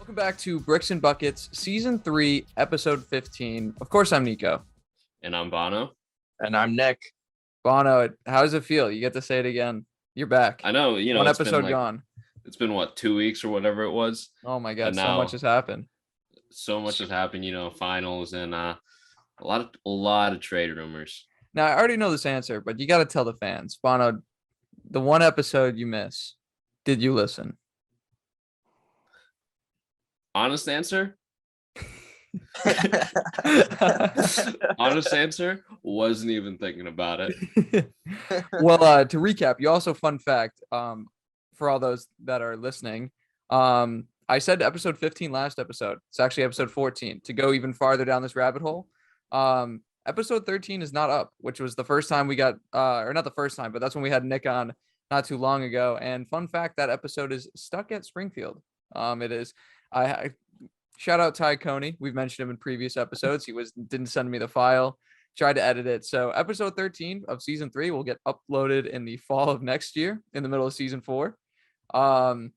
Welcome back to Bricks and Buckets, Season 3, Episode 15. Of course, I'm Nico. And I'm Bono. And I'm Nick. Bono, how does it feel? You get to say it again. You're back. I know, One episode gone. It's been, 2 weeks or whatever it was? Oh my God, so much has happened. So much has happened, finals and a lot of trade rumors. Now, I already know this answer, but you got to tell the fans. Bono, the one episode you miss, did you listen? Honest answer? Honest answer? Wasn't even thinking about it. Well, to recap, you also, fun fact, for all those that are listening, I said episode 15 last episode. It's actually episode 14. To go even farther down this rabbit hole, episode 13 is not up, which was the first time we got, or not the first time, but that's when we had Nick on not too long ago. And fun fact, that episode is stuck at Springfield. It is. I shout out Ty Coney. We've mentioned him in previous episodes. He didn't send me the file, tried to edit it. So episode 13 of season 3 will get uploaded in the fall of next year, in the middle of season 4. But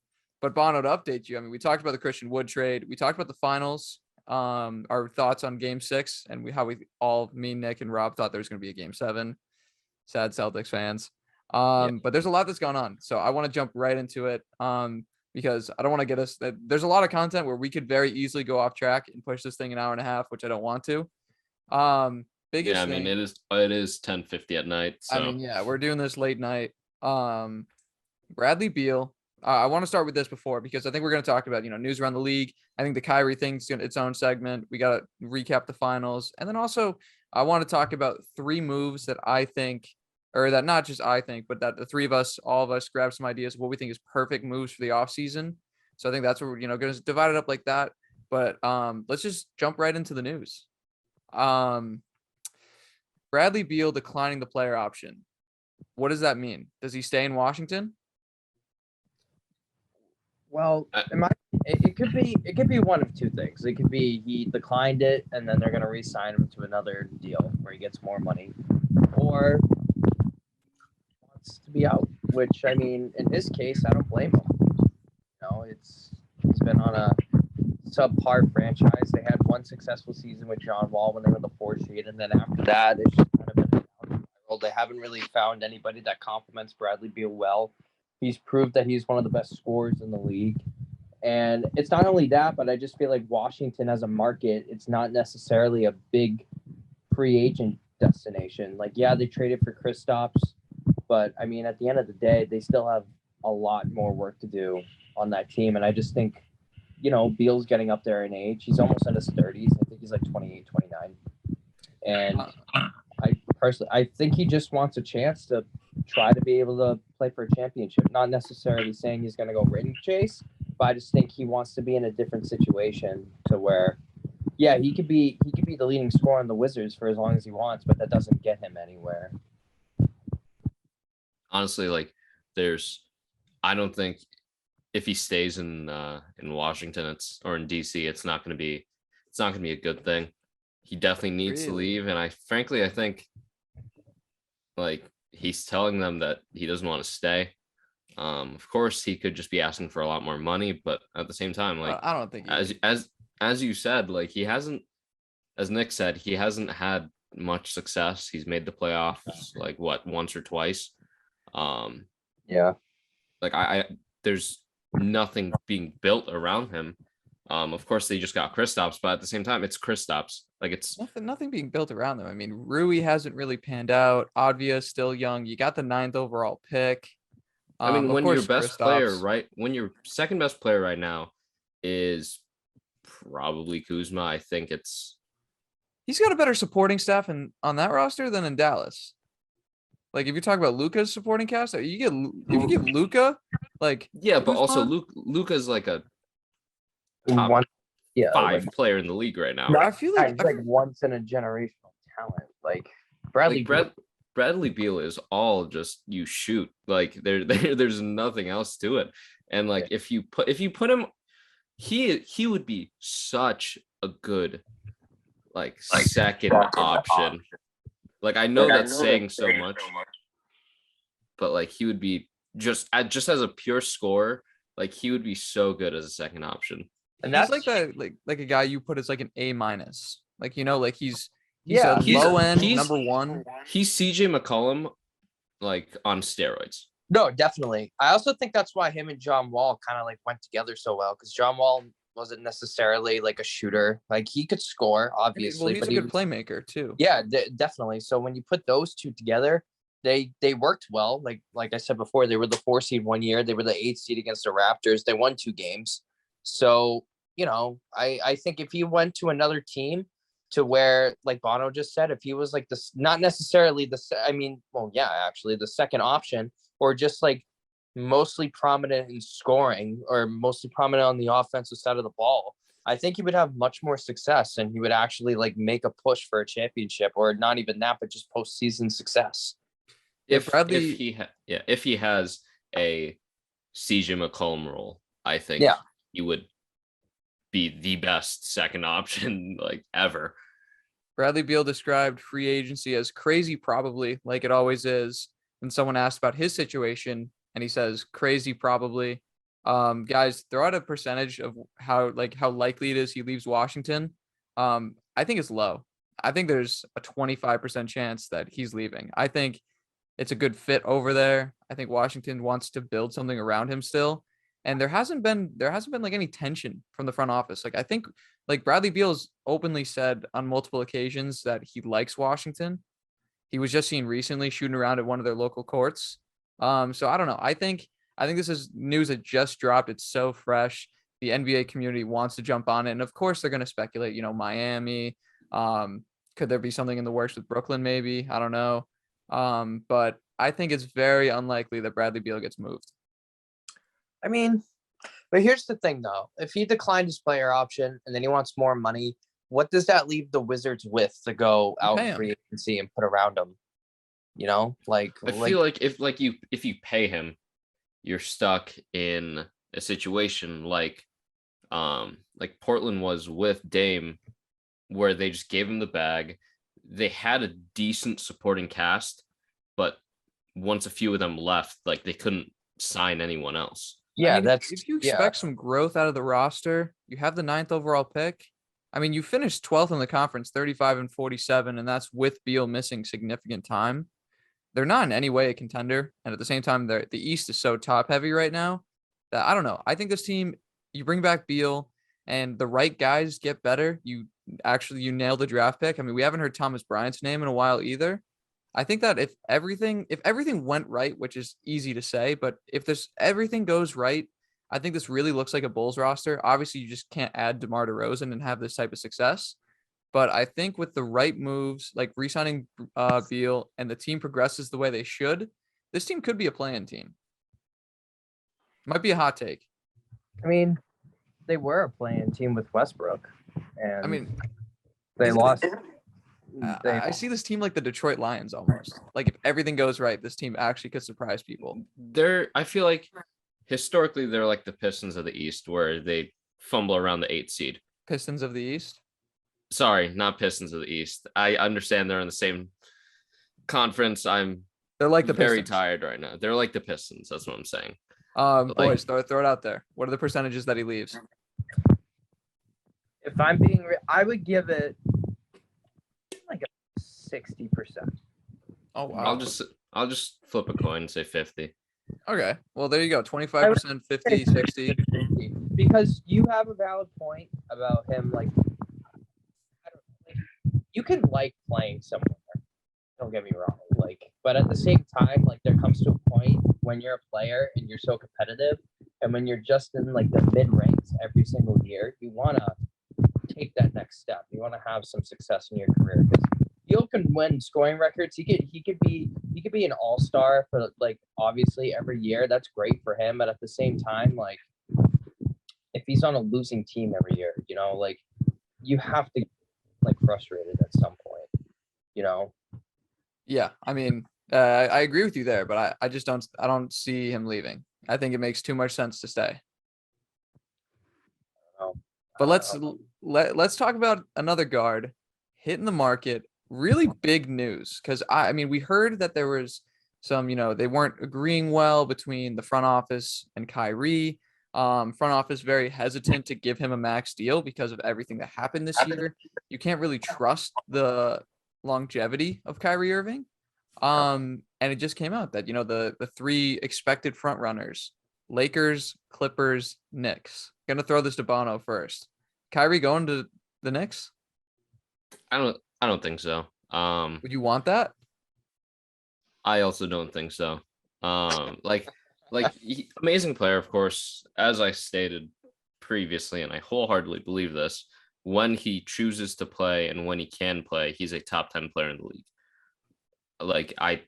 Bono, to update you, I mean, we talked about the Christian Wood trade. We talked about the finals, our thoughts on game 6, and how me, Nick, and Rob thought there was going to be a game 7. Sad Celtics fans. But there's a lot that's gone on. So I want to jump right into it. Because I don't want to get us that there's a lot of content where we could very easily go off track and push this thing an hour and a half, which I don't want to. Biggest I mean, thing, it is 10:50 at night. So I mean, yeah, we're doing this late night. Bradley Beal. I want to start with this because I think we're going to talk about, news around the league. I think the Kyrie thing's its own segment. We got to recap the finals. And then also I want to talk about 3 moves that I think, or that not just I think, but that the 3 of us, all of us, grab some ideas of what we think is perfect moves for the offseason. So I think that's what we're, going to divide it up like that. But let's just jump right into the news. Bradley Beal declining the player option. What does that mean? Does he stay in Washington? Well, it could be one of 2 things. It could be he declined it and then they're going to re-sign him to another deal where he gets more money, or to be out, which, I mean, in his case, I don't blame him. He's been on a subpar franchise. They had one successful season with John Wall when they were the 4th seed, and then after that, it's just kind of been a down spiral. They haven't really found anybody that complements Bradley Beal well. He's proved that he's one of the best scorers in the league. And it's not only that, but I just feel like Washington as a market, it's not necessarily a big free agent destination. Like, yeah, they traded for Kristaps, but I mean, at the end of the day, they still have a lot more work to do on that team. And I just think, Beal's getting up there in age. He's almost in his 30s. I think he's like 28, 29. And I think he just wants a chance to try to be able to play for a championship. Not necessarily saying he's going to go ring chase, but I just think he wants to be in a different situation to where, yeah, he could be the leading scorer on the Wizards for as long as he wants, but that doesn't get him anywhere. honestly, I don't think if he stays in Washington, or in DC, it's not going to be a good thing. He definitely needs to leave, and I think he's telling them that he doesn't want to stay. Of course, he could just be asking for a lot more money, but at the same time, I don't think as you said, he hasn't, as Nick said, he hasn't had much success. He's made the playoffs once or twice. Yeah. There's nothing being built around him. Of course, they just got Kristaps, but at the same time, it's Kristaps. It's nothing being built around them. I mean, Rui hasn't really panned out. Advia is still young. You got the 9th overall pick. I mean, when your best player, right? When your second best player right now is probably Kuzma, I think he's got a better supporting staff on that roster than in Dallas. If you talk about Luka's supporting cast, if you give Luka, yeah, but Kuzma, also Luka's a top 5 player in the league right now. I feel like he's once in a generational talent. Bradley Beal is all just you shoot. There's nothing else to it. And if you put him, he would be such a good second option. I know that's saying so much, but he would be just as a pure scorer, he would be so good as a second option. And He's that's like that, like a guy you put as like an A minus. Like, like he's Yeah, a He's low end he's number one. he's CJ McCollum like on steroids. no, definitely. I also think that's why him and John Wall kind of like went together so well because John Wall wasn't necessarily like a shooter. Like he could score, Well, obviously, he's but a he good was playmaker too. yeah, definitely. So when you put those two together, they worked well. Like I said before, they were the 4 seed one year. They were the 8 seed against the Raptors. They won 2 games. So I think if he went to another team to where, like Bono just said, if he was like this, not necessarily well, yeah, actually the second option, or just like mostly prominent in scoring or mostly prominent on the offensive side of the ball, I think he would have much more success and he would actually like make a push for a championship, or not even that, but just postseason success. Yeah, If Bradley. if he has a CJ McCollum role, I think Yeah. he would be the best second option like ever. Bradley Beal described free agency as crazy, probably, like it always is. And someone asked about his situation, and he says crazy, probably. Guys, throw out a percentage of how likely it is he leaves Washington. I think it's low. I think there's a 25% chance that he's leaving. I think it's a good fit over there. I think Washington wants to build something around him still. And there hasn't been like any tension from the front office. Like I think like Bradley Beal's openly said on multiple occasions that he likes Washington. He was just seen recently shooting around at one of their local courts. So I don't know. I think this is news that just dropped. It's so fresh. The NBA community wants to jump on it. And of course they're going to speculate, Miami. Could there be something in the works with Brooklyn? Maybe, I don't know. But I think it's very unlikely that Bradley Beal gets moved. I mean, but here's the thing though. If he declined his player option and then he wants more money, what does that leave the Wizards with to go out pay him. free agency and put around him? I feel like if you pay him, you're stuck in a situation like Portland was with Dame, where they just gave him the bag. They had a decent supporting cast, but once a few of them left, like they couldn't sign anyone else. yeah, if you expect some growth out of the roster, you have the 9th overall pick. I mean, you finished 12th in the conference, 35-47, and that's with Beal missing significant time. They're not in any way a contender, and at the same time, the East is so top heavy right now that I don't know. I think this team, you bring back Beal, and the right guys get better. You nail the draft pick. I mean, we haven't heard Thomas Bryant's name in a while either. I think that if everything went right, which is easy to say, but if everything goes right, I think this really looks like a Bulls roster. Obviously, you just can't add DeMar DeRozan and have this type of success. But I think with the right moves, like re-signing Beal, and the team progresses the way they should, this team could be a play-in team. Might be a hot take. I mean, they were a play-in team with Westbrook, and I mean, they lost. I see this team like the Detroit Lions almost. Like if everything goes right, this team actually could surprise people. I feel like historically they're like the Pistons of the East, where they fumble around the 8th seed. Pistons of the East? Sorry, not Pistons of the East. I understand they're in the same conference. They're like the very Pistons. tired right now. They're like the Pistons. That's what I'm saying. Boys, throw it out there. What are the percentages that he leaves? If I'm I would give it like a 60%. Oh wow. I'll just flip a coin and say 50. Okay. Well, there you go. 25%, 50, 60. Because you have a valid point about him. Like, I don't know, like, you can like playing somewhere. Don't get me wrong. Like, but at the same time, like there comes to a point when you're a player and you're so competitive, and when you're just in like the mid ranks every single year, you want to take that next step. You want to have some success in your career, because Beal can win scoring records. He could be an all-star for like obviously every year. That's great for him, but at the same time, like if he's on a losing team every year, like you have to like frustrated at some point. Yeah, I mean, I agree with you there, but I just don't see him leaving. I think it makes too much sense to stay. But let's talk about another guard hitting the market. Really big news, because I mean, we heard that there was some, they weren't agreeing well between the front office and Kyrie. Front office very hesitant to give him a max deal because of everything that happened this year. You can't really trust the longevity of Kyrie Irving. And it just came out that, the three expected front runners, Lakers, Clippers, Knicks. Gonna throw this to Bono first. Kyrie going to the Knicks? I don't think so. Would you want that? I also don't think so. Amazing player, of course, as I stated previously, and I wholeheartedly believe this. When he chooses to play and when he can play, he's a top 10 player in the league. Like, I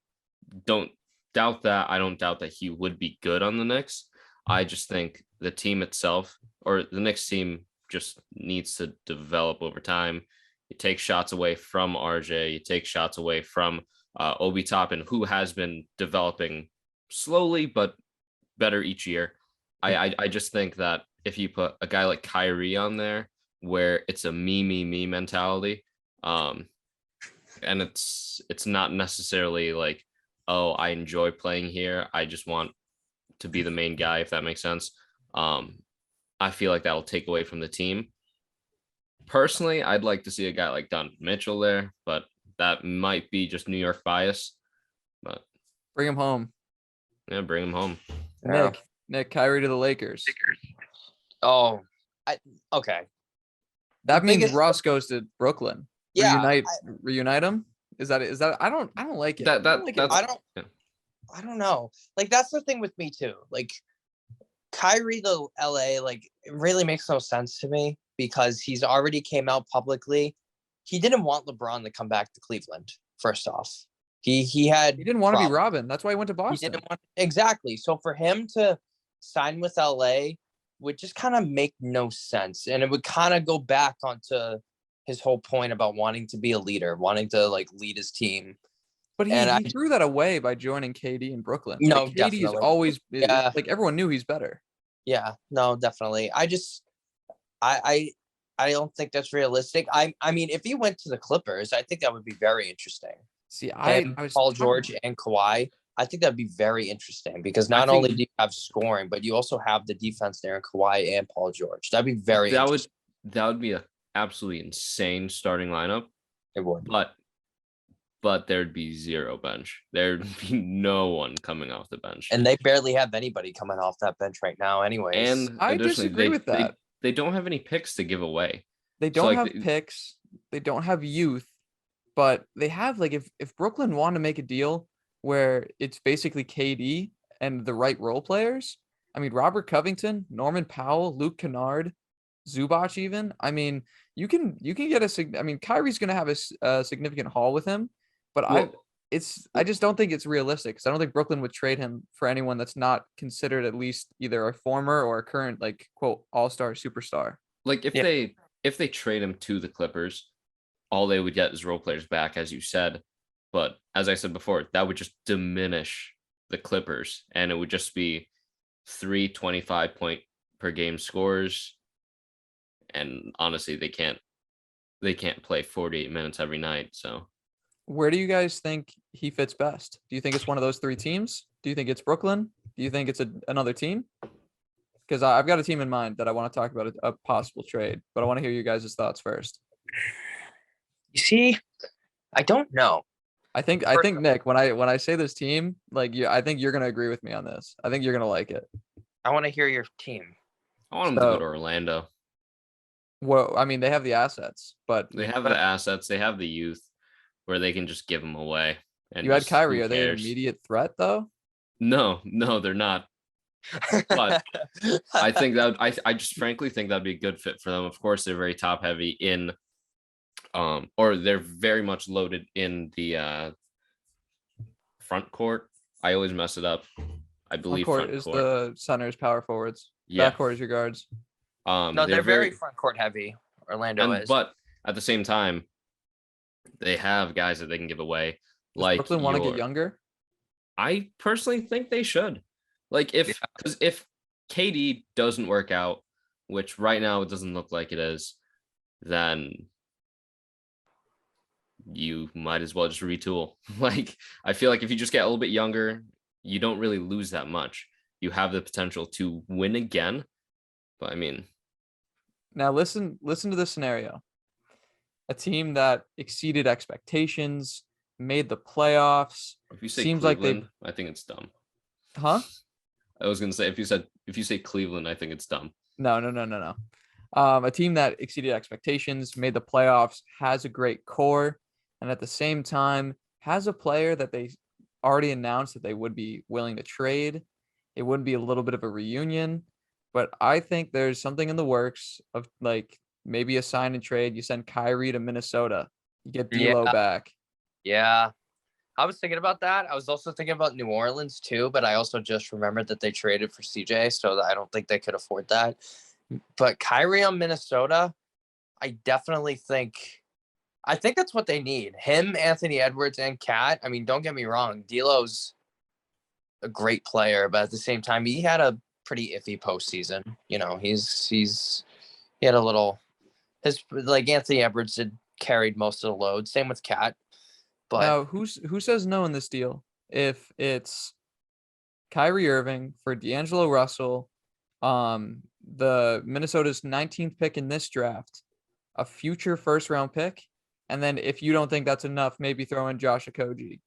don't doubt that. I don't doubt that he would be good on the Knicks. I just think the team itself, or the Knicks team, just needs to develop over time. You take shots away from RJ, you take shots away from Obi Toppin, who has been developing slowly but better each year. I just think that if you put a guy like Kyrie on there, where it's a me mentality, and it's not necessarily like, oh, I enjoy playing here, I just want to be the main guy, if that makes sense. I feel like that'll take away from the team. Personally, I'd like to see a guy like Donovan Mitchell there, but that might be just New York bias. But Bring him home. Yeah, bring him home. Yeah. Nick, Kyrie to the Lakers. Oh, okay. That means biggest- Russ goes to Brooklyn. Yeah, Reunite him. Is that I don't like it. That I don't know. Like, that's the thing with me too. Like, Kyrie to LA, like, it really makes no sense to me because he's already came out publicly. He didn't want LeBron to come back to Cleveland. First off, he didn't want to be Robin. That's why he went to He Boston. didn't want exactly. So for him to sign with LA would just kind of make no sense, and it would kind of go back onto his whole point about wanting to be a leader, wanting to like lead his team. But he threw that away by joining KD in Brooklyn. No, like, KD is definitely. always Yeah. like everyone knew he's better. Yeah, no, definitely. I don't think that's realistic. I mean, if he went to the Clippers, I think that would be very interesting. See, I was Paul George and Kawhi. I think that'd be very interesting because not only do you have scoring, but you also have the defense there in Kawhi and Paul George. That'd be very interesting. That would be an absolutely insane starting lineup. It would. But there'd be zero bench. There'd be no one coming off the bench. And they barely have anybody coming off that bench right now anyways. And I disagree with that. They don't have any picks to give away. They don't have picks. They don't have youth, but they have, like, if Brooklyn want to make a deal where it's basically KD and the right role players, I mean, Robert Covington, Norman Powell, Luke Kennard, Zubac even. I mean, you can get Kyrie's going to have a significant haul with him, but I just don't think it's realistic because I don't think Brooklyn would trade him for anyone that's not considered at least either a former or a current, like, quote, all-star superstar. Like, if they trade him to the Clippers, all they would get is role players back, as you said. But as I said before, that would just diminish the Clippers, and it would just be 3 25-point per game scorers. And honestly, they can't play 48 minutes every night. So where do you guys think he fits best? Do you think it's one of those three teams? Do you think it's Brooklyn? Do you think it's another team? Because I've got a team in mind that I want to talk about a possible trade, but I want to hear you guys' thoughts first. You see, I don't know. I think Nick, when I say this team, like, I think you're gonna agree with me on this. I think you're gonna like it. I want to hear your team. I want them to go to Orlando. Well, I mean, they have the assets, but they have the assets. They have the youth where they can just give them away. And you had Kyrie. Are they an immediate threat though? No, they're not. But I think that I just frankly think that'd be a good fit for them. Of course, they're very top heavy in, or they're very much loaded in the front court. I always mess it up. I believe front court is the centers, power forwards. Yeah. Back court is your guards. No, they're very front court heavy. Orlando is. But at the same time, they have guys that they can give away. Does Brooklyn want to get younger? I personally think they should. Like, if KD doesn't work out, which right now it doesn't look like it is, then you might as well just retool. Like, I feel like if you just get a little bit younger, you don't really lose that much. You have the potential to win again, But I mean, Now listen to this scenario. A team that exceeded expectations, made the playoffs. if you say Seems like they, Cleveland, I think it's dumb. huh? I was gonna say if you say Cleveland, I think it's dumb. No. A team that exceeded expectations, made the playoffs, has a great core, and at the same time has a player that they already announced that they would be willing to trade. It would be a little bit of a reunion, but I think there's something in the works of like maybe a sign and trade. You send Kyrie to Minnesota, you get D'Lo Yeah. back. Yeah. I was thinking about that. I was also thinking about New Orleans too, but I also just remembered that they traded for CJ, so I don't think they could afford that. But Kyrie on Minnesota, I definitely think that's what they need. Him, Anthony Edwards, and Cat. I mean, don't get me wrong, D'Lo's a great player, but at the same time, he had a pretty iffy postseason. You know, he had a little like Anthony Edwards had carried most of the load. Same with Cat. But Now, who says no in this deal? If it's Kyrie Irving for D'Angelo Russell, the Minnesota's 19th pick in this draft, a future first round pick, and then if you don't think that's enough, maybe throw in Josh Okogie.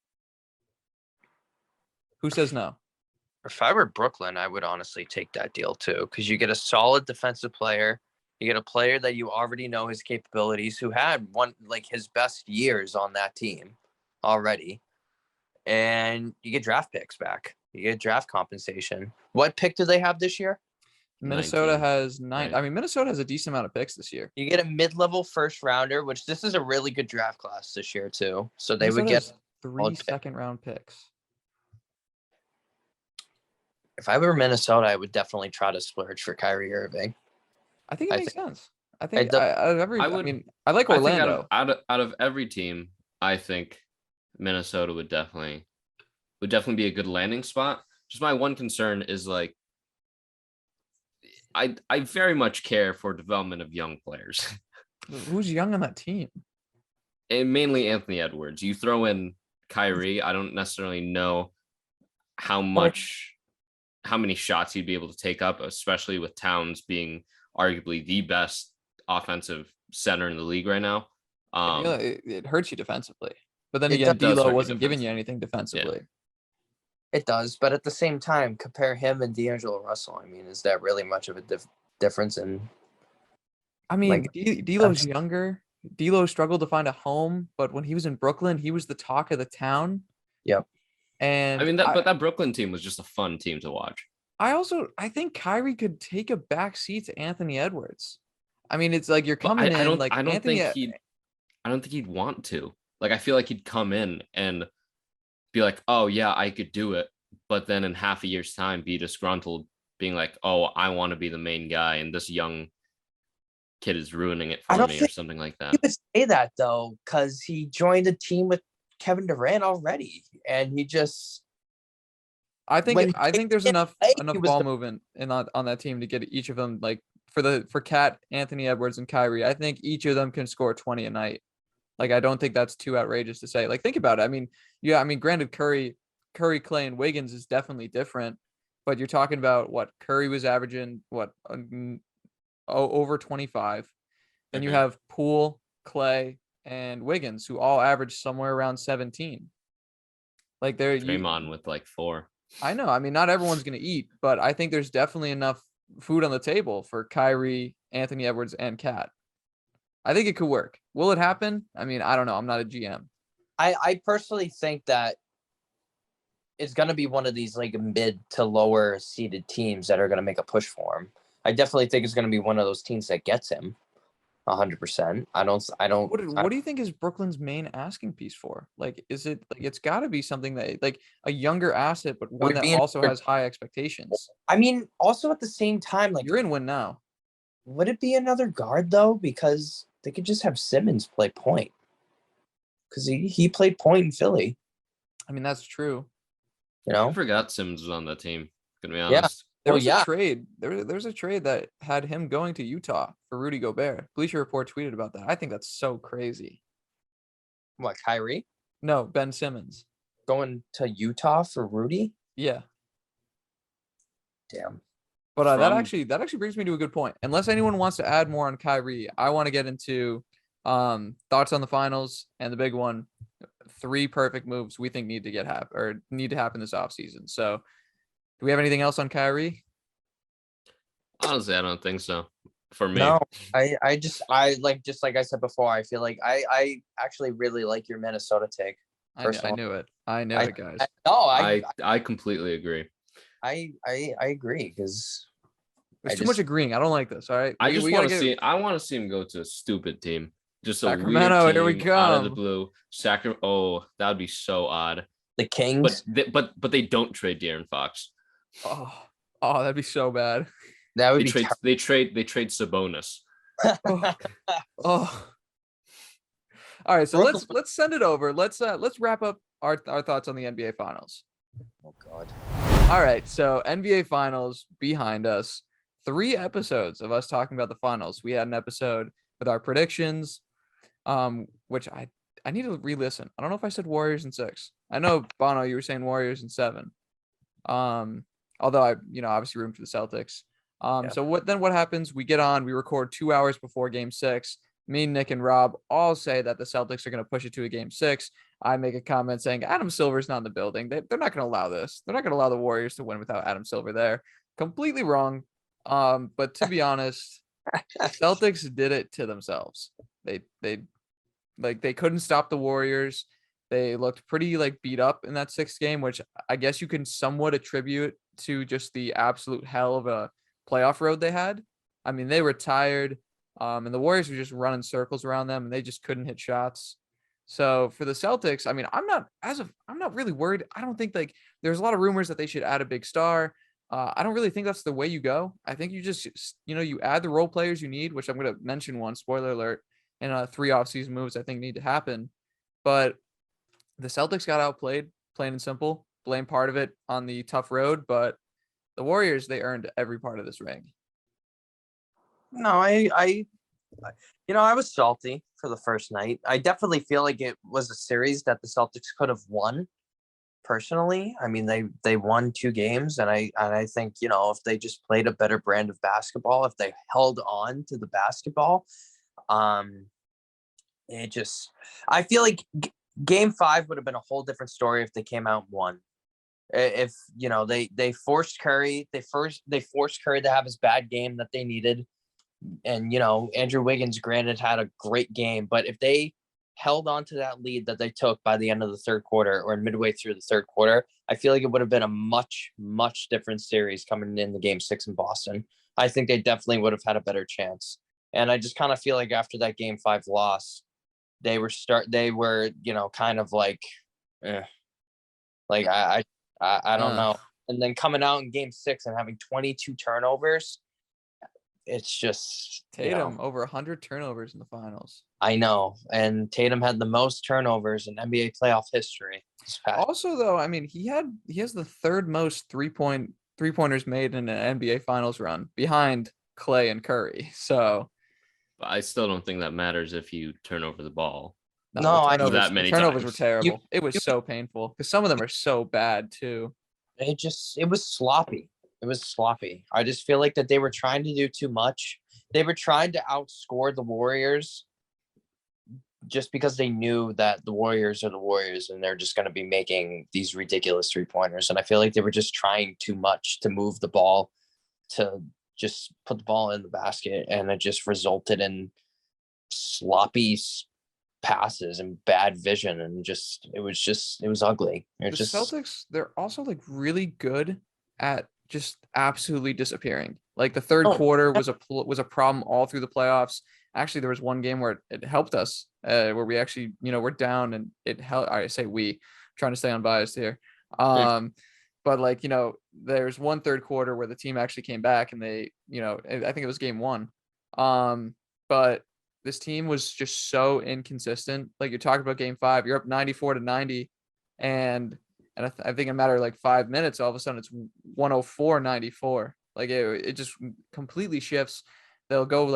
Who says no? if I were Brooklyn, I would honestly take that deal too, because you get a solid defensive player. You get a player that you already know his capabilities, who had one like his best years on that team already, and you get draft picks back. You get draft compensation. What pick do they have this year? Minnesota 19, has 9. right? I mean, Minnesota has a decent amount of picks this year. You get a mid-level first rounder, which this is a really good draft class this year too. So they would Minnesota get has 3 second-round picks. If I were Minnesota, I would definitely try to splurge for Kyrie Irving. I think it makes sense. I I think do- I I would. mean, I like I think Orlando. out of every team, I think Minnesota would definitely be a good landing spot. Just my one concern is like I very much care for development of young players. Who's young on that team? And mainly Anthony Edwards. You throw in Kyrie, I don't necessarily know how many shots he'd be able to take up, especially with Towns being arguably the best offensive center in the league right now. It hurts you defensively. But then It again, does hurt D'Lo you wasn't giving you defensively. anything defensively. It does, but at the same time, compare him and D'Angelo Russell. I mean, is that really much of a difference in I mean, like? D'Lo's younger. D'Lo struggled to find a home, but when he was in Brooklyn, he was the talk of the town. Yep. And I mean but that Brooklyn team was just a fun team to watch. I think Kyrie could take a back seat to Anthony Edwards. I mean, it's like you're But coming in like I don't Anthony. I don't think he'd want to. Like I feel like he'd come in and be like, "Oh yeah, I could do it," but then in half a year's time be disgruntled, being like, "Oh, I want to be the main guy," and this young kid is ruining it I for don't me or think something like he that. would say that though, because he joined a team with Kevin Durant already, and he just I when think there's enough he was ball the, movement on that team to get each of them like for Cat, Anthony Edwards, and Kyrie. I think each of them can score 20 a night. Like I don't think that's too outrageous to say. Like think about it. I mean, yeah, I mean, granted, Curry, Clay, and Wiggins is definitely different, but you're talking about what Curry was averaging over 25. Then you Mhm. have Poole, Clay, and Wiggins, who all average somewhere around 17. Like Draymond with like 4. I know. I mean, not everyone's going to eat, but I think there's definitely enough food on the table for Kyrie, Anthony Edwards, and Cat. I think it could work. Will it happen? I mean, I don't know. I'm not a GM. I personally think that it's going to be one of these like mid to lower seeded teams that are going to make a push for him. I definitely think it's going to be one of those teams that gets him 100%. I don't. What do you think is Brooklyn's main asking piece for? Like, is it like it's got to be something that like a younger asset, but one would that be also has high expectations? I mean, also at the same time, like You're in win now. would it be another guard though? Because they could just have Simmons play point. Because he played point in Philly. I mean, that's true. You I know? forgot Simmons was on that team. Gonna be Yeah. honest. There Well, was yeah. a trade. There's a trade that had him going to Utah for Rudy Gobert. Bleacher Report tweeted about that. I think that's so crazy. What, Kyrie? No, Ben Simmons. Going to Utah for Rudy? Yeah. Damn. But that From actually brings me to a good point. Unless anyone wants to add more on Kyrie, I want to get into thoughts on the finals and the big one. 3 perfect moves we think need to happen this offseason. So do we have anything else on Kyrie? honestly, I don't think so. For me, No, I like I said before, I feel like I actually really like your Minnesota take. I Personally, knew it. I knew it, guys. I completely agree. I agree because There's too much agreeing. I don't like this. All right. I just we want gotta to get see. I want to see him go to a stupid team, just a weird Sacramento. Here we team out of the come. blue. Sacramento. Oh, that would be so odd. the Kings. But they don't trade De'Aaron Fox. Oh, that'd be so bad. That would They be trade. They trade Sabonis. Oh, oh. All right. So let's send it over. Let's wrap up our thoughts on the NBA Finals. Oh God. All right. So NBA Finals behind us. 3 episodes of us talking about the finals. We had an episode with our predictions, which I need to re-listen. I don't know if I said Warriors in 6. I know Bono, you were saying Warriors in 7. Although I, obviously room for the Celtics. So what happens? We get on, we record 2 hours before game 6. Me, Nick, and Rob all say that the Celtics are going to push it to a game 6. I make a comment saying Adam Silver's not in the building. They're not going to allow this. They're not going to allow the Warriors to win without Adam Silver there. Completely wrong. But to be honest, Celtics did it to themselves. They couldn't stop the Warriors. They looked pretty beat up in that 6th game, which I guess you can somewhat attribute to just the absolute hell of a playoff road they had. I mean, they were tired, and the Warriors were just running circles around them, and they just couldn't hit shots. So for the Celtics, I mean, I'm not really worried. I don't think there's a lot of rumors that they should add a big star. I don't really think that's the way you go. I think you just, you add the role players you need, which I'm going to mention one, spoiler alert, and 3 offseason moves I think need to happen. But the Celtics got outplayed, plain and simple. Blame part of it on the tough road, but the Warriors, they earned every part of this ring. No, I was salty for the first night. I definitely feel like it was a series that the Celtics could have won. Personally, I mean, they won 2 games, and I think if they just played a better brand of basketball, if they held on to the basketball, I feel like Game 5 would have been a whole different story if they came out and won. If they forced Curry, they forced Curry to have his bad game that they needed, and Andrew Wiggins, granted, had a great game, but if they held on to that lead that they took by the end of the 3rd quarter or midway through the 3rd quarter, I feel like it would have been a much, much different series coming in the game 6 in Boston. I think they definitely would have had a better chance. And I just kind of feel like after that game 5 loss, they were kind of like I don't know. And then coming out in game 6 and having 22 turnovers, it's just Tatum over 100 turnovers in the finals. I know, and Tatum had the most turnovers in NBA playoff history. Also, though, I mean, he has the 3rd most three-pointers made in an NBA Finals run, behind Clay and Curry. So, but I still don't think that matters if you turn over the ball. No, I know that many turnovers times. were terrible. It was so painful because some of them are so bad too. It was sloppy. It was sloppy. I just feel like that they were trying to do too much. They were trying to outscore the Warriors just because they knew that the Warriors are the Warriors and they're just going to be making these ridiculous 3-pointers. And I feel like they were just trying too much to move the ball, to just put the ball in the basket. And it just resulted in sloppy passes and bad vision. And it was ugly. The Celtics, they're also really good at just absolutely disappearing. Like the 3rd quarter was a problem all through the playoffs. Actually, there was one game where it helped us, where we actually, we're down and it helped. I say we, trying to stay unbiased here. But there's one 3rd quarter where the team actually came back and they, I think it was game 1. But this team was just so inconsistent. Like you're talking about game 5, you're up 94-90, and I think in a matter of 5 minutes, all of a sudden it's 104-94. Like it just completely shifts. They'll go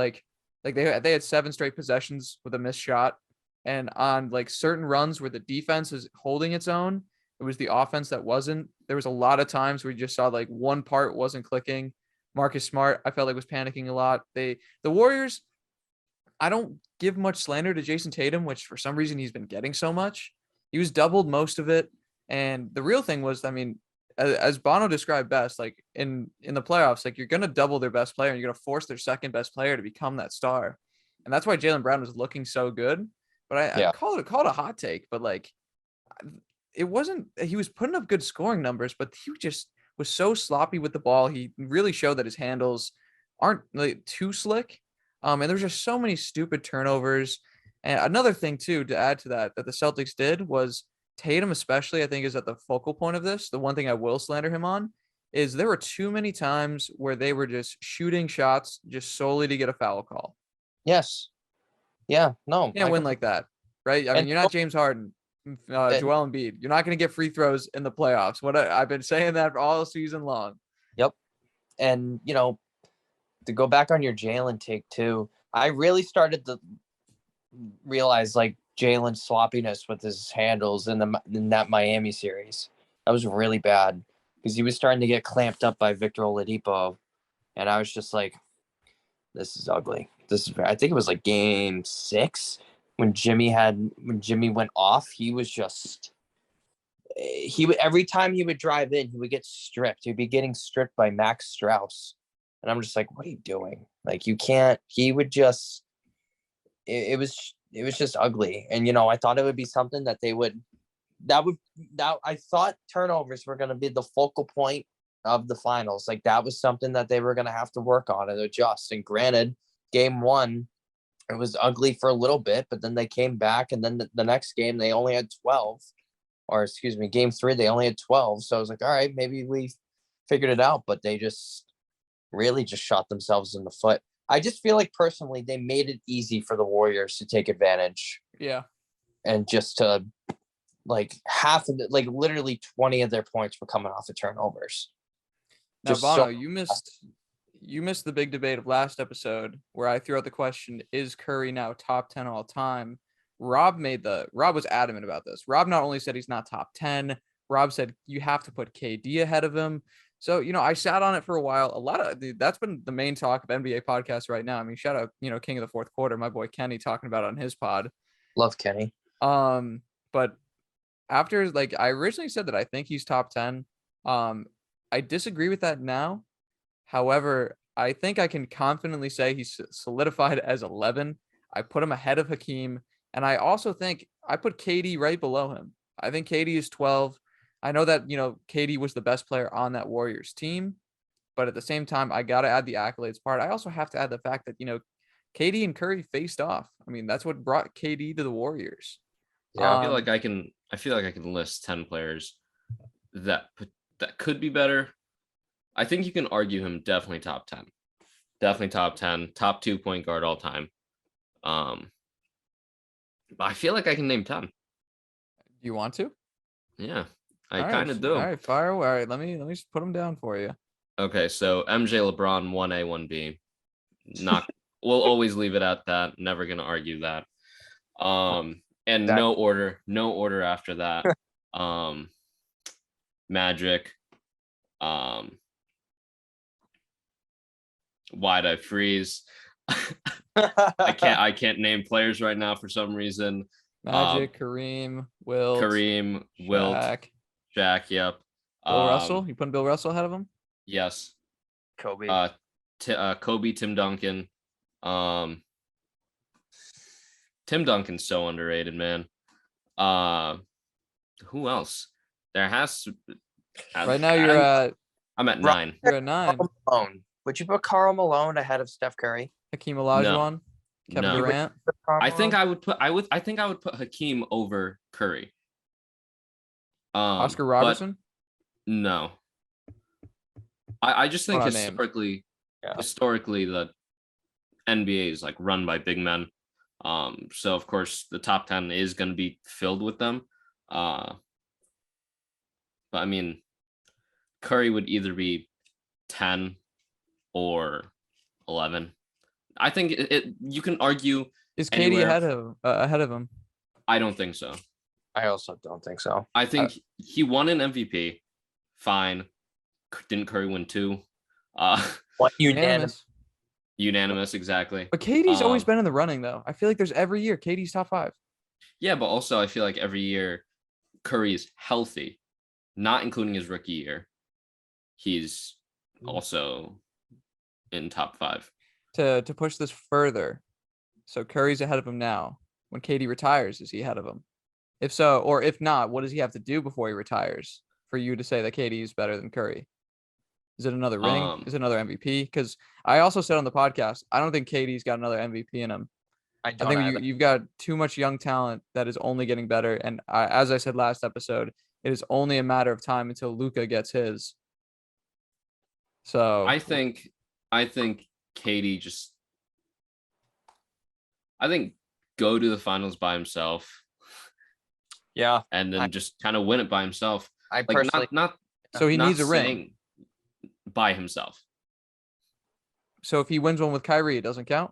they had 7 straight possessions with a missed shot, and on certain runs where the defense is holding its own, it was the offense that wasn't. There was a lot of times where you just saw one part wasn't clicking. Marcus Smart, I felt like was panicking a lot. The Warriors, I don't give much slander to Jason Tatum, which for some reason he's been getting so much. He was doubled most of it. And the real thing was, I mean, as Bono described best, like in the playoffs, like you're going to double their best player and you're going to force their second best player to become that star. And that's why Jaylen Brown was looking so good. But I called it a hot take, but like it wasn't, he was putting up good scoring numbers, but he just was so sloppy with the ball. He really showed that his handles aren't like too slick. And there's just so many stupid turnovers. And another thing too, to add to that the Celtics did was Tatum, especially, I think is at the focal point of this. The one thing I will slander him on is there were too many times where they were just shooting shots just solely to get a foul call. Yes. Yeah. No. You can't win like that, right? I mean, you're not James Harden, Joel Embiid. You're not going to get free throws in the playoffs. I've been saying that all season long. Yep. And, to go back on your Jaylen take too, I really started to realize like Jaylen's sloppiness with his handles in that Miami series. That was really bad because he was starting to get clamped up by Victor Oladipo. And I was just like, this is ugly. I think it was like game 6 when Jimmy went off. He was just, every time he would drive in, he would get stripped. He'd be getting stripped by Max Strauss. And I'm just like, what are you doing? Like, you can't, he would just, it was just ugly. And, I thought it would be something that I thought turnovers were going to be the focal point of the finals. Like, that was something that they were going to have to work on and adjust. And granted, game 1, it was ugly for a little bit, but then they came back. And then the next game, they only had 12. Or excuse me, game 3, they only had 12. So I was like, all right, maybe we figured it out. But they really just shot themselves in the foot. I just feel like personally they made it easy for the Warriors to take advantage. Yeah. And just to like half of like literally 20 of their points were coming off of turnovers. Now, Bono, you missed the big debate of last episode where I threw out the question, is Curry now top 10 all time? Rob was adamant about this. Rob not only said he's not top 10, Rob said you have to put KD ahead of him. So, I sat on it for a while. That's been the main talk of NBA podcasts right now. I mean, shout out, King of the Fourth Quarter, my boy Kenny talking about it on his pod. Love Kenny. But after I originally said that I think he's top 10. I disagree with that now. However, I think I can confidently say he's solidified as 11. I put him ahead of Hakeem. And I also think I put KD right below him. I think KD is 12. I know that, KD was the best player on that Warriors team, but at the same time, I got to add the accolades part. I also have to add the fact that, KD and Curry faced off. I mean, that's what brought KD to the Warriors. Yeah, I feel like I can list 10 players that could be better. I think you can argue him definitely top 10. Definitely top 10, top 2 point guard all time. But I feel like I can name 10. Do you want to? Yeah. I kind of do. All right, fire away. All right, let me just put them down for you. Okay, so MJ, LeBron, 1A, 1B. We'll always leave it at that. Never gonna argue that. And no order after that. Magic. Why'd I freeze? I can't name players right now for some reason. Magic, Kareem, Wilt, Shaq, yep. Bill Russell. You putting Bill Russell ahead of him? Yes. Kobe. Kobe, Tim Duncan. Tim Duncan's so underrated, man. Who else? There has to. Right now I'm at 9. You're at 9. Malone. Would you put Karl Malone ahead of Steph Curry? Hakeem Olajuwon? Kevin Durant? I think I would put Hakeem over Curry. Oscar Robertson? No. I just think historically the NBA is like run by big men. So of course the top 10 is going to be filled with them. But I mean, Curry would either be 10 or 11. I think you can argue. Is KD ahead of him? I don't think so. I also don't think so. I think he won an MVP. Fine. Didn't Curry win 2? One unanimous. Unanimous, exactly. But KD's always been in the running, though. I feel like there's every year KD's top 5. Yeah, but also I feel like every year Curry is healthy, not including his rookie year. He's also in top 5. To push this further, so Curry's ahead of him now. When KD retires, is he ahead of him? If so, or if not, what does he have to do before he retires for you to say that KD is better than Curry? Is it another ring? Is it another MVP? Because I also said on the podcast, I don't think KD's got another MVP in him. I think you've got too much young talent that is only getting better. And as I said last episode, it is only a matter of time until Luka gets his. So I think KD just, I think, go to the finals by himself. Yeah. And then just kind of win it by himself. I Like personally not so he not needs a ring saying by himself. So if he wins one with Kyrie, it doesn't count.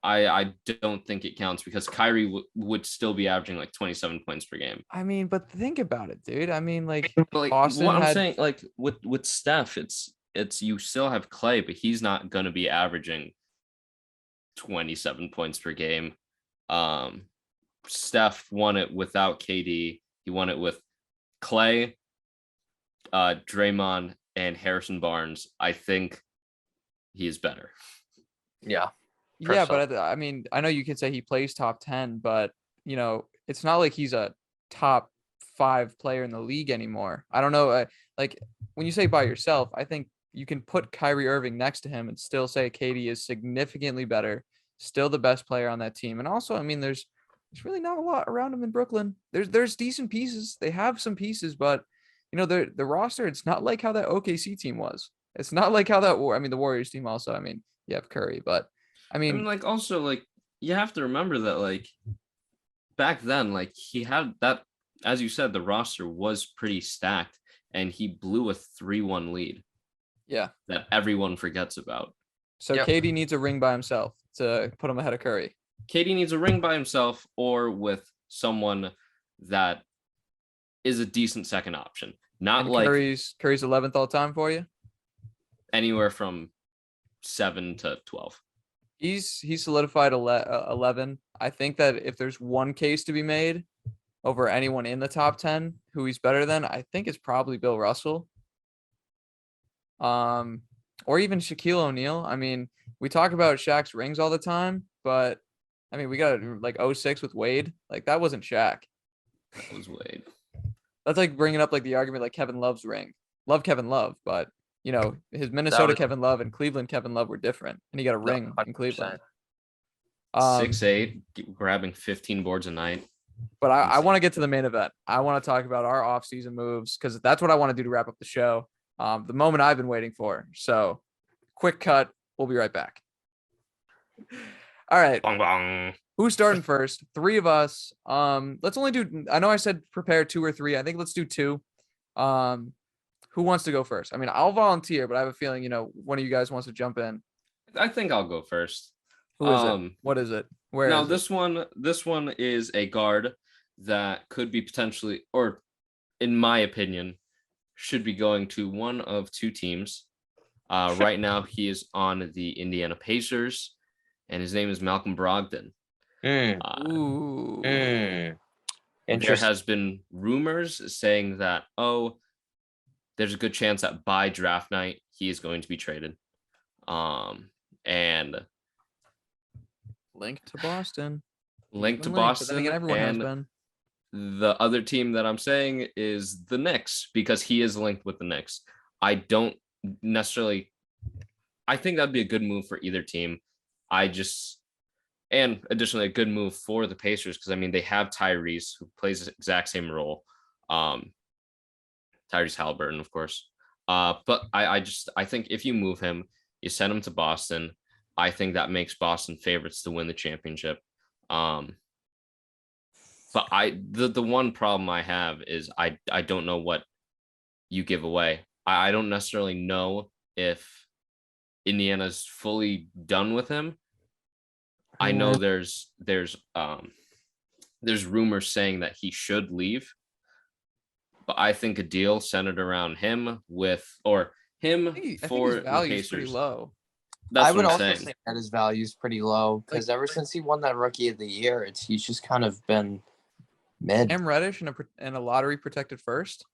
I don't think it counts because Kyrie would still be averaging like 27 points per game. I mean, but think about it, dude. I mean, like Boston what I'm saying, like with Steph, it's you still have Clay, but he's not gonna be averaging 27 points per game. Steph won it without KD. He won it with Clay, Draymond, and Harrison Barnes. I think he is better. Yeah. Yeah, but I mean, I know you could say he plays top 10, but you know, it's not like he's a top 5 player in the league anymore. I don't know. Like when you say by yourself, I think you can put Kyrie Irving next to him and still say KD is significantly better, still the best player on that team. And also, I mean, there's really not a lot around him in Brooklyn. There's decent pieces. They have some pieces, but you know, the roster, it's not like how that OKC team was. It's not like how that the Warriors team also. I mean, you have Curry, but I mean, like also like you have to remember that like back then, like he had that, as you said, the roster was pretty stacked and he blew a 3-1 lead. Yeah. That everyone forgets about. So KD needs a ring by himself to put him ahead of Curry. KD needs a ring by himself or with someone that is a decent second option. Not and like Curry's 11th all time for you? Anywhere from 7 to 12. He's solidified 11. I think that if there's one case to be made over anyone in the top 10 who he's better than, I think it's probably Bill Russell. Or even Shaquille O'Neal. I mean, we talk about Shaq's rings all the time, but I mean, we got like 06 with Wade. Like that wasn't Shaq. That was Wade. That's like bringing up like the argument like Kevin Love's ring. Love Kevin Love, but you know, his Minnesota Kevin Love and Cleveland Kevin Love were different, and he got a ring 100%. In Cleveland. 6'8", grabbing 15 boards a night. But I want to get to the main event. I want to talk about our offseason moves because that's what I want to do to wrap up the show. The moment I've been waiting for. So, quick cut. We'll be right back. All right. Bong, bong. Who's starting first? 3 of us. Let's only do. I know I said prepare 2 or 3. I think let's do 2. Who wants to go first? I mean, I'll volunteer, but I have a feeling, you know, one of you guys wants to jump in. I think I'll go first. Who is it? What is it? Where? Now, is this one is a guard that could be potentially, or in my opinion, should be going to one of 2 teams. Right now, he is on the Indiana Pacers, and his name is Malcolm Brogdon. There has been rumors saying that, there's a good chance that by draft night he is going to be traded. And linked to Boston. Boston. Again, everyone has been. The other team that I'm saying is the Knicks because he is linked with the Knicks. I don't necessarily. I think that'd be a good move for either team. And additionally a good move for the Pacers because I mean they have Tyrese who plays the exact same role. Tyrese Halliburton, of course. But I think if you move him, you send him to Boston. I think that makes Boston favorites to win the championship. But the one problem I have is I don't know what you give away. I don't necessarily know if Indiana's fully done with him. I know there's rumors saying that he should leave. But I think a deal centered around him him I think his for the value is pretty Pacers. low. That's I would what I'm also saying. say that his value is pretty low because ever since he won that Rookie of the Year, he's just kind of been mid. Cam Reddish and a lottery protected first.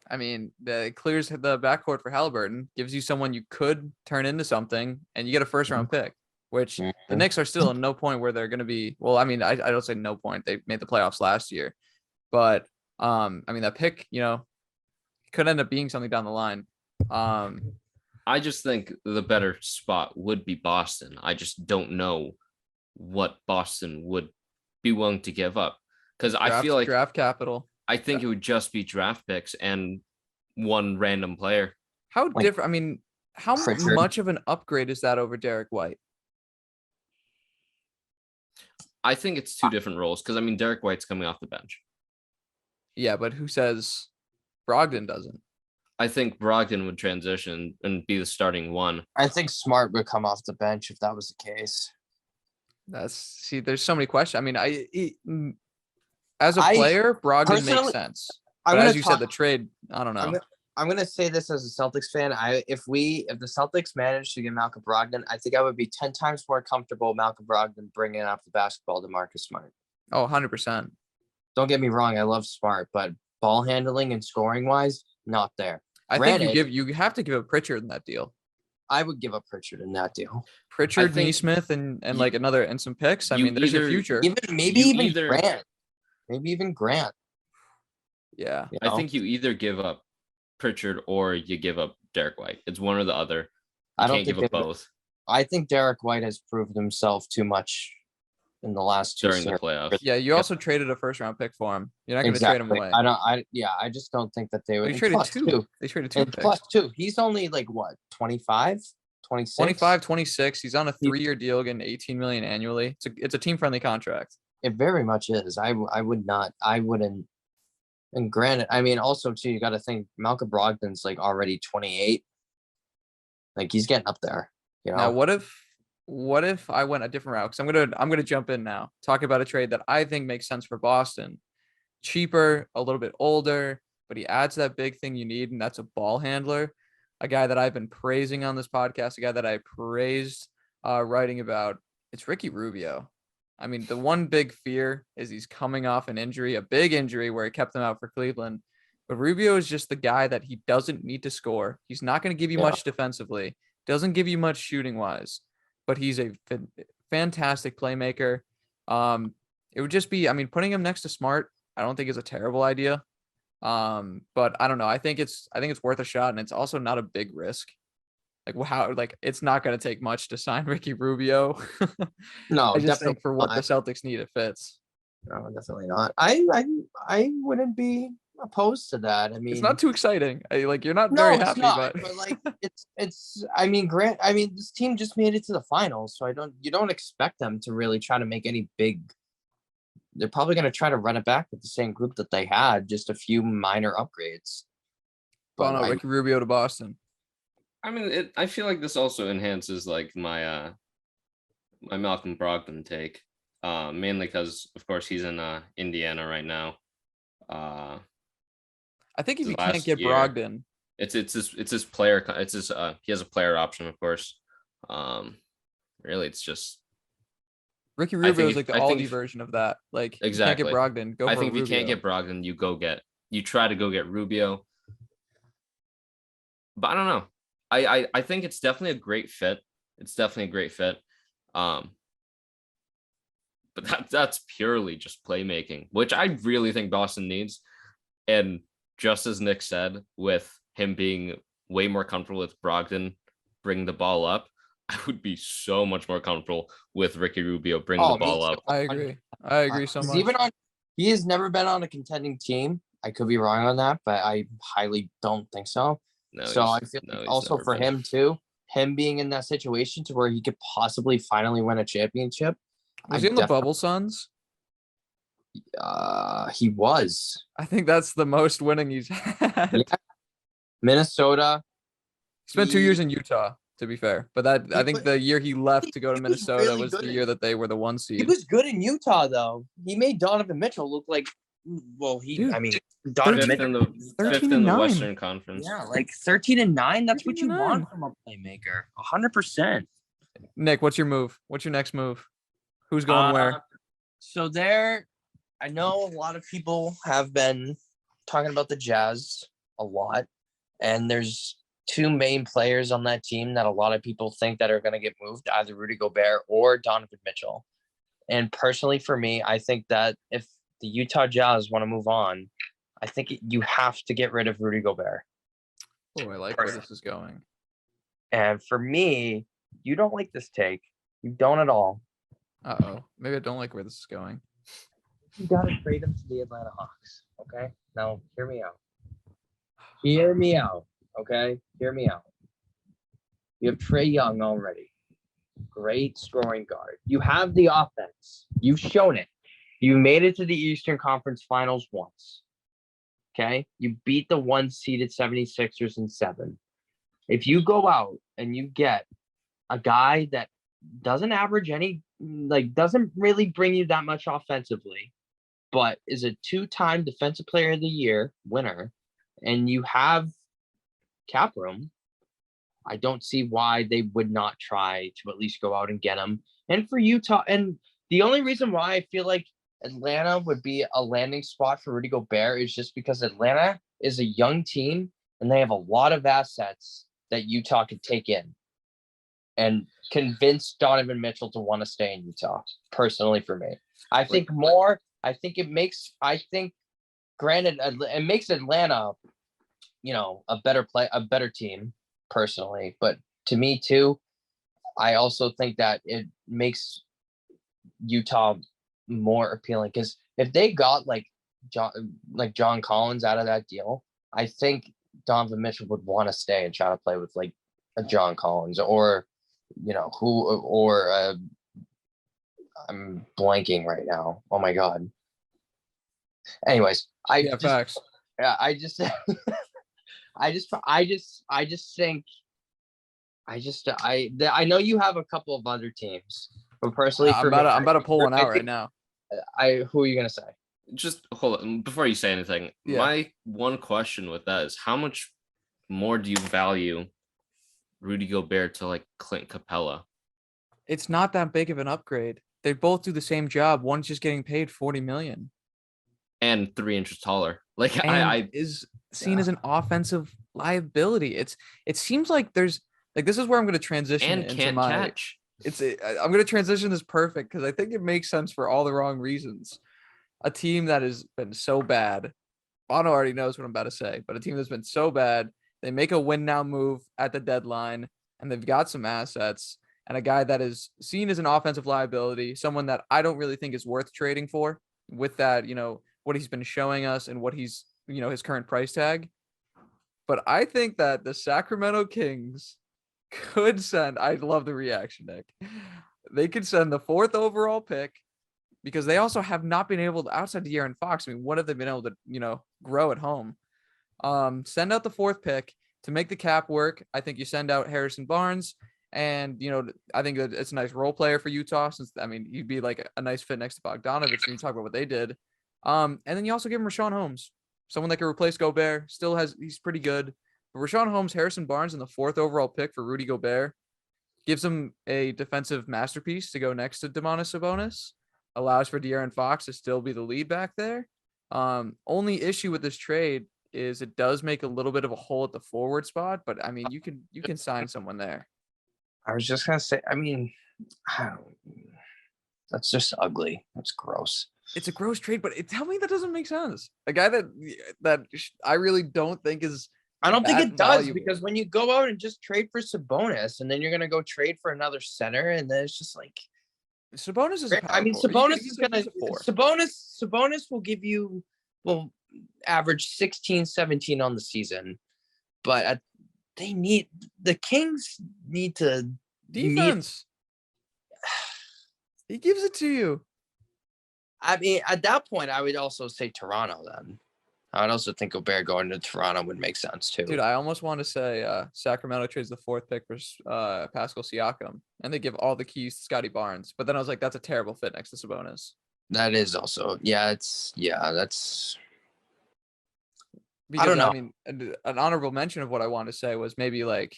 I mean, it clears the backcourt for Halliburton, gives you someone you could turn into something, and you get a first round pick, which the Knicks are still at no point where they're going to be. Well, I mean, I don't say no point. They made the playoffs last year, but I mean, that pick, could end up being something down the line. I just think the better spot would be Boston. I just don't know what Boston would be willing to give up because I feel like draft capital. I think it would just be draft picks and one random player. How different? I mean, how much of an upgrade is that over Derek White? I think it's two different roles because I mean Derek White's coming off the bench. Yeah, but who says Brogdon doesn't? I think Brogdon would transition and be the starting one. I think Smart would come off the bench if that was the case. There's so many questions. I mean, as a player, Brogdon makes sense. But as you said, the trade, I don't know. I'm gonna say this as a Celtics fan. If the Celtics managed to get Malcolm Brogdon, I think I would be 10 times more comfortable Malcolm Brogdon bringing up the basketball to Marcus Smart. Oh, 100%. Don't get me wrong, I love Smart, but ball handling and scoring wise, not there. I think you have to give up Pritchard in that deal. I would give up Pritchard in that deal. Pritchard, Neesmith, and like another and some picks. I mean, there's a future. Even Grant. Maybe even Grant. Yeah. I think you either give up Pritchard or you give up Derek White. It's one or the other. You can't give up both. I think Derek White has proved himself too much in the last two during the playoffs. Yeah, you also traded a first round pick for him. You're not going to trade him away. I just don't think that they would. They traded two. They traded two picks. Plus two. He's only like what, 25, 26? 25, 26. He's on a 3-year deal, getting $18 million annually. It's a team friendly contract. It very much is. I wouldn't. And granted, I mean, also too, you got to think Malcolm Brogdon's like already 28. Like he's getting up there. Now, what if I went a different route? Because I'm gonna jump in now, talk about a trade that I think makes sense for Boston. Cheaper, a little bit older, but he adds that big thing you need, and that's a ball handler. A guy that I've been praising on this podcast, a guy that I praised writing about. It's Ricky Rubio. I mean, the one big fear is he's coming off an injury, a big injury where he kept him out for Cleveland. But Rubio is just the guy that he doesn't need to score. He's not going to give you much defensively, doesn't give you much shooting wise, but he's a fantastic playmaker. It would just be, I mean, putting him next to Smart, I don't think is a terrible idea. But I don't know. I think it's worth a shot, and it's also not a big risk. It's not going to take much to sign Ricky Rubio. No, I just think for what the Celtics need, it fits. No, definitely not. I wouldn't be opposed to that. I mean, it's not too exciting. You're not very happy, but like it's. I mean, Grant. I mean, this team just made it to the finals, so you don't expect them to really try to make any big. They're probably going to try to run it back with the same group that they had, just a few minor upgrades. Bono, Ricky Rubio to Boston. I mean, I feel like this also enhances like my my Malcolm Brogdon take, mainly because of course he's in Indiana right now. I think if you can't get Brogdon, it's his player. He has a player option, of course. Really, it's just Ricky Rubio is like the Aldi version of that. Like, exactly. You can't get Brogdon. I think if you can't get Brogdon, you try to go get Rubio. But I don't know. I think it's definitely a great fit. But that's purely just playmaking, which I really think Boston needs. And just as Nick said, with him being way more comfortable with Brogdon bringing the ball up, I would be so much more comfortable with Ricky Rubio bringing the ball up. I agree so much. He has never been on a contending team. I could be wrong on that, but I highly don't think so. So I feel also for him too, him being in that situation to where he could possibly finally win a championship. Was he in the Bubble Suns? He was. I think that's the most winning he's had. Yeah. Minnesota. He spent 2 years in Utah, to be fair. But I think the year he left to go to Minnesota was the year that they were the 1 seed. He was good in Utah, though. He made Donovan Mitchell look like Well, Dude, I mean, Donovan Fifth Mitchell. in the 13 fifth and in the 9. Western Conference. Yeah, like 13-9. That's what 13 you and want 9. from a playmaker. 100%. Nick, what's your move? What's your next move? Who's going where? So I know a lot of people have been talking about the Jazz a lot, and there's two main players on that team that a lot of people think that are going to get moved, either Rudy Gobert or Donovan Mitchell. And personally, for me, I think that if the Utah Jazz want to move on, I think you have to get rid of Rudy Gobert. Oh, I like where this is going. And for me, you don't like this take. You don't at all. Uh-oh. Maybe I don't like where this is going. You got to trade him to the Atlanta Hawks. Okay? Now, hear me out. Hear me out. Okay? Hear me out. You have Trae Young already. Great scoring guard. You have the offense. You've shown it. You made it to the Eastern Conference Finals once. Okay? You beat the one-seeded 76ers in 7. If you go out and you get a guy that doesn't average doesn't really bring you that much offensively, but is a 2-time Defensive Player of the Year winner, and you have cap room, I don't see why they would not try to at least go out and get him. And for Utah, and the only reason why I feel like Atlanta would be a landing spot for Rudy Gobert is just because Atlanta is a young team and they have a lot of assets that Utah could take in and convince Donovan Mitchell to want to stay in Utah. Personally, for me, granted, it makes Atlanta, a better team personally, but to me too, I also think that it makes Utah more appealing because if they got John Collins out of that deal, I think Donovan Mitchell would want to stay and try to play with like a John Collins or I'm blanking right now. Oh my god. Anyways, I just think I know you have a couple of other teams, but personally, I'm about to pull one out right now. Who are you gonna say? Just hold on before you say anything. Yeah. My one question with that is how much more do you value Rudy Gobert to like Clint Capella? It's not that big of an upgrade. They both do the same job. One's just getting paid $40 million. And 3 inches taller. Like and I is seen as an offensive liability. It seems like there's like this is where I'm going to transition and into can't my catch. I'm going to transition this perfect because I think it makes sense for all the wrong reasons. A team that has been so bad. Bono already knows what I'm about to say, but a team that's been so bad, they make a win now move at the deadline, and they've got some assets and a guy that is seen as an offensive liability, someone that I don't really think is worth trading for with that, what he's been showing us and what he's, his current price tag. But I think that the Sacramento Kings could send, I love the reaction, Nick. They could send the 4th overall pick because they also have not been able to, outside De'Aaron Fox, I mean, what have they been able to, grow at home? Send out the 4th pick to make the cap work. I think you send out Harrison Barnes. And, I think that it's a nice role player for Utah since, he'd be like a nice fit next to Bogdanovich when you talk about what they did. And then you also give him Rashawn Holmes, someone that can replace Gobert. He's pretty good. But Rashawn Holmes, Harrison Barnes, and the 4th overall pick for Rudy Gobert gives him a defensive masterpiece to go next to Domantas Sabonis. Allows for De'Aaron Fox to still be the lead back there. Only issue with this trade is it does make a little bit of a hole at the forward spot, but you can sign someone there. I was just gonna say, that's just ugly. That's gross. It's a gross trade, but tell me that doesn't make sense. A guy that I really don't think is. I don't think it does valuable. because when you go out and just trade for Sabonis and then you're gonna go trade for another center and then it's just like Sabonis is. Sabonis will average 16, 17 on the season, but the Kings need to defense. He gives it to you. At that point, I would also say Toronto then. I would also think Gobert going to Toronto would make sense too. Dude, I almost want to say Sacramento trades the 4th pick for Pascal Siakam, and they give all the keys to Scotty Barnes. But then I was like, that's a terrible fit next to Sabonis. That is also, that's. Because know. I mean, an honorable mention of what I wanted to say was maybe like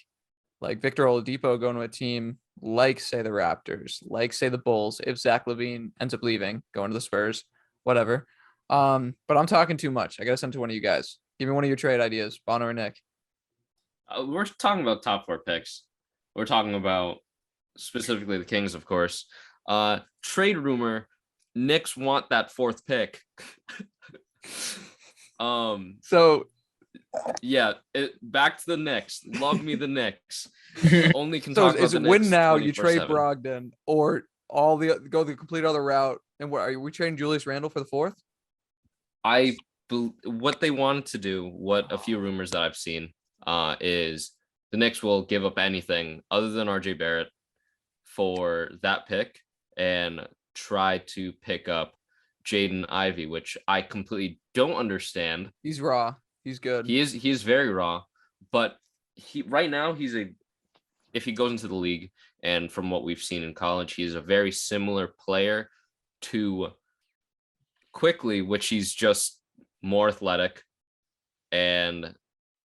Victor Oladipo going to a team like say the Raptors, like say the Bulls, if Zach LaVine ends up leaving, going to the Spurs, whatever. But I'm talking too much. I gotta send to one of you guys. Give me one of your trade ideas, Bono or Nick. We're talking about top 4 picks. We're talking about specifically the Kings, of course. Trade rumor: Knicks want that 4th pick. So yeah, back to the Knicks. Love me the Knicks. Only can so talk about it's the win Knicks now. You trade 24/7. Brogdon or go the complete other route. And what are we trading Julius Randle for the 4th? What they wanted to do, what a few rumors that I've seen, is the Knicks will give up anything other than RJ Barrett for that pick and try to pick up Jaden Ivey, which I completely don't understand. He's raw. He's good. He is very raw, but right now if he goes into the league, and from what we've seen in college, he's a very similar player to Quickly, which he's just more athletic and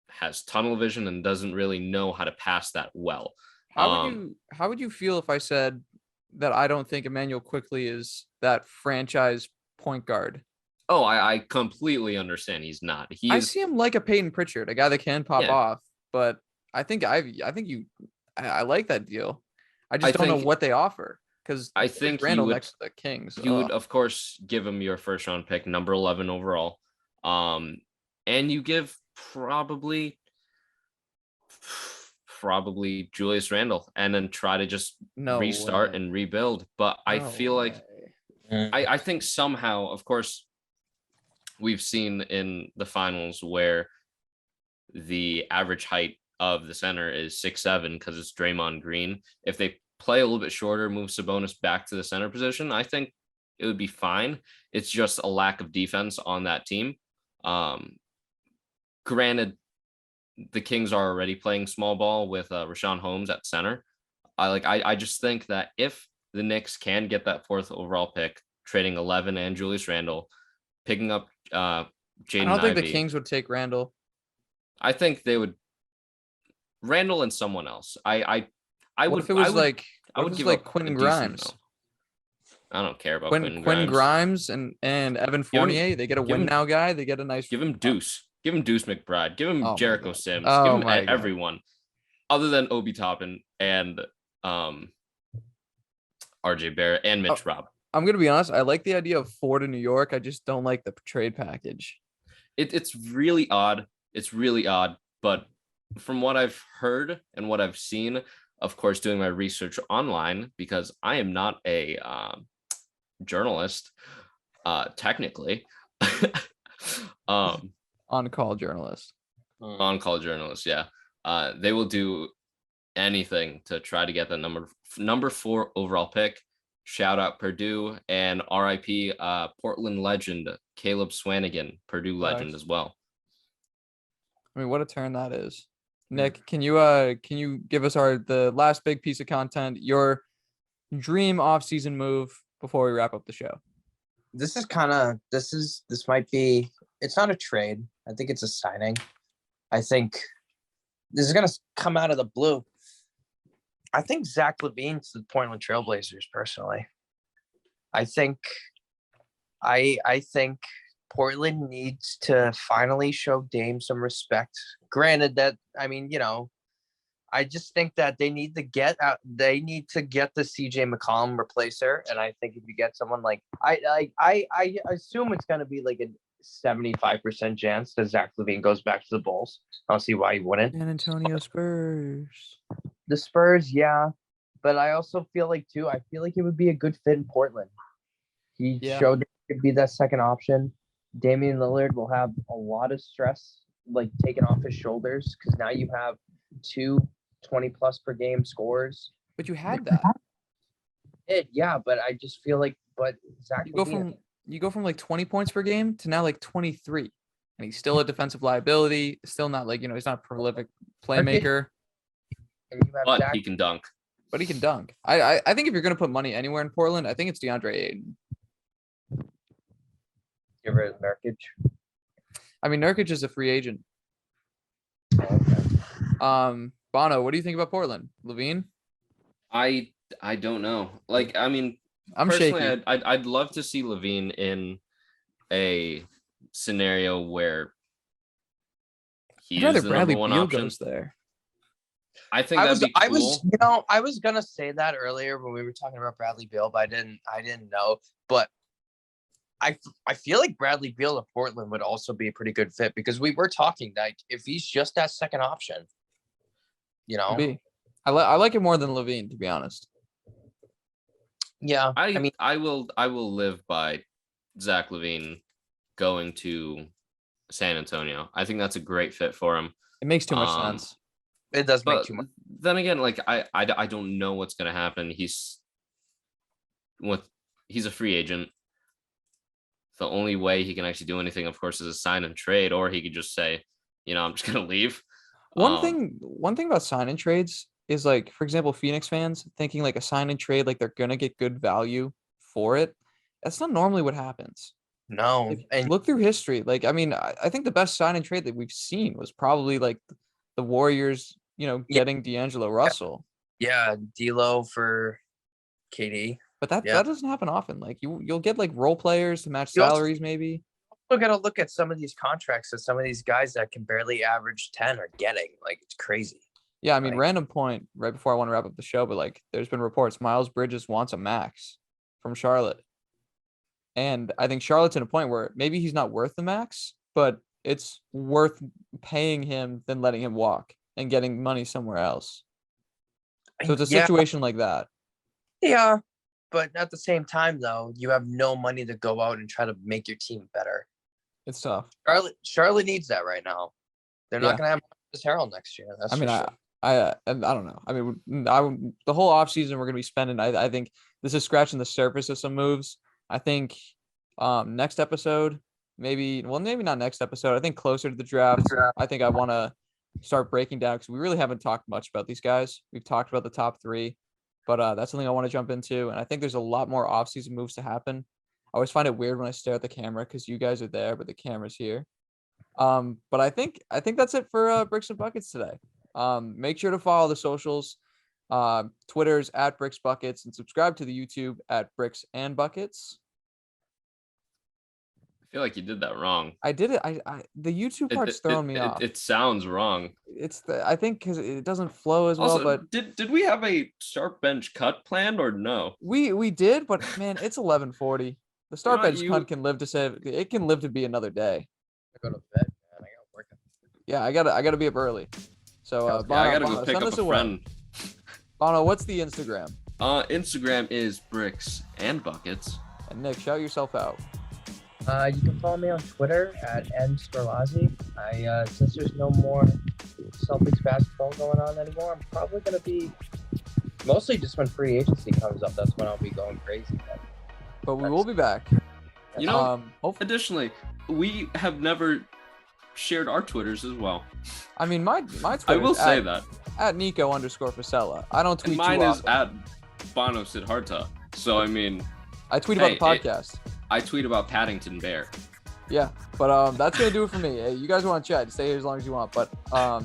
has tunnel vision and doesn't really know how to pass that well. How would you feel if I said that I don't think Emmanuel Quickly is that franchise point guard? Oh, I completely understand he's not. I see him like a Peyton Pritchard, a guy that can pop Yeah. off, but I like that deal. I just don't know what they offer because I think Randall next to the Kings. You would, of course, give him your 1st round pick, number 11 overall. And you give probably Julius Randle and then try to just restart and rebuild. But I feel like I think somehow, of course, we've seen in the finals where the average height of the center is 6'7" because it's Draymond Green. If they play a little bit shorter, move Sabonis back to the center position, I think it would be fine. It's just a lack of defense on that team. Granted, the Kings are already playing small ball with Rashawn Holmes at center. I just think that if the Knicks can get that 4th overall pick, trading 11 and Julius Randle, picking up Jaden Ivey. I don't think the Kings would take Randle. I think they would. Randle and someone else. I what would. If it was I would give like up Quentin Grimes. I don't care about Quentin Grimes and Evan Fournier. They get a win now guy. They get a nice. Give him Deuce. Give him Deuce McBride. Give him Jericho Sims. Oh, give him everyone, other than Obi Toppin and RJ Barrett and Mitch Rob. I'm gonna be honest. I like the idea of 4 to New York. I just don't like the trade package. It's really odd. It's really odd. But from what I've heard and what I've seen, of course, doing my research online, because I am not a journalist, technically. On-call journalist. On-call journalist, yeah. They will do anything to try to get the number 4 overall pick. Shout out Purdue and RIP Portland legend Caleb Swanigan, Purdue legend as well. I mean, what a turn that is. Nick, can you give us the last big piece of content, your dream off-season move before we wrap up the show? This might be, it's not a trade. I think it's a signing. I think this is going to come out of the blue. I think Zach LaVine's the Portland Trailblazers, personally. I think Portland needs to finally show Dame some respect. Granted that, I mean, I just think that they need to get the CJ McCollum replacer. And I think if you get someone like, I assume it's going to be like a 75% chance that Zach LaVine goes back to the Bulls. I don't see why he wouldn't. San Antonio Spurs. The Spurs, yeah. But I also feel like it would be a good fit in Portland. He showed he could be that second option. Damian Lillard will have a lot of stress taken off his shoulders because now you have 2 20+ per game scorers. But you had that. But I just feel like Zach you go from 20 points per game to now 23. And he's still a defensive liability, still not he's not a prolific playmaker. But he can dunk. I think if you're gonna put money anywhere in Portland, I think it's DeAndre Ayton. Give her Nurkic. I mean, Nurkic is a free agent. Bono, what do you think about Portland? Levine? I don't know. Like, I mean, I'm personally, shaky. I'd love to see Levine in a scenario where he I'd rather is the Bradley number one Beal option. goes there. I think I that'd was, be I cool. was, I was gonna say that earlier when we were talking about Bradley Beal, but I didn't know. But I feel like Bradley Beal in Portland would also be a pretty good fit because we were talking like if he's just that second option, you know. I like it more than Levine, to be honest. Yeah, I mean, I will live by Zach LaVine going to San Antonio. I think that's a great fit for him. It makes too much sense. it does make But too much. then again, like I don't know what's gonna happen. He's a free agent. The only way he can actually do anything, of course, is a sign and trade, or he could just say, I'm just gonna leave. One thing about sign and trades is like, for example, Phoenix fans thinking like a sign and trade, like they're gonna get good value for it. That's not normally what happens. No, Like, and look through history. Like, I mean, I think the best sign and trade that we've seen was probably like the Warriors, getting D'Angelo Russell. yeah, D'Lo for KD. But that doesn't happen often. Like you'll get like role players to match You also- salaries, maybe. We're gonna look at some of these contracts that some of these guys that can barely average 10 are getting. Like it's crazy. Yeah, I mean, Like- random point right before I want to wrap up the show, but like there's been reports Miles Bridges wants a max from Charlotte. And I think Charlotte's in a point where maybe he's not worth the max, but it's worth paying him than letting him walk and getting money somewhere else. So it's a Yeah, situation like that. yeah, but at the same time, though, you have no money to go out and try to make your team better. It's tough. Charlotte needs that right now. They're Yeah. not gonna have this Harold next year. That's I mean, for sure. and I don't know. I mean, the whole offseason we're gonna be spending. I think this is scratching the surface of some moves. I think next episode, maybe not next episode. I think closer to the draft. I think I want to start breaking down because we really haven't talked much about these guys. We've talked about the top three, but that's something I want to jump into. And I think there's a lot more offseason moves to happen. I always find it weird when I stare at the camera because you guys are there, but the camera's here. But I think that's it for Bricks and Buckets today. Make sure to follow the socials. Twitter's at Bricks Buckets and subscribe to the YouTube at Bricks and Buckets. I feel like you did that wrong. I did it. The YouTube part's throwing me off. It sounds wrong. I think because it doesn't flow as well. Also, But did we have a start bench cut planned or no? we did. But man, it's 11:40. The start You know, bench you- punt can live to say it can live to be another day. I go to bed, man. I got work. Yeah, I gotta be up early. So Yeah, I gotta go pick send up us a away. friend. Bono, what's the Instagram? Instagram is Bricks and Buckets. And Nick, shout yourself out. You can follow me on Twitter at @Storlazi. Since there's no more Celtics basketball going on anymore, I'm probably gonna be mostly just when free agency comes up. That's when I'll be going crazy. But we will be back. You know, Hopefully, additionally, we have never shared our Twitters as well. I mean, my Twitter. I will say that. at Nico_Fasella. I don't tweet And mine too is often. at Bono Siddhartha. So I mean, I tweet about Hey, the podcast. I tweet about Paddington Bear. Yeah, but that's gonna do it for me. Hey, you guys want to chat? Stay here as long as you want. But I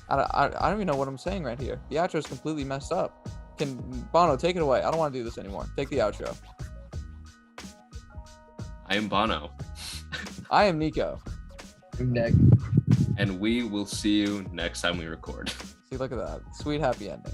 don't even know what I'm saying right here. The outro is completely messed up. Can Bono take it away? I don't want to do this anymore. Take the outro. I am Bono, I am Nico. Nick. and we will see you next time we record. See, look at that sweet happy ending.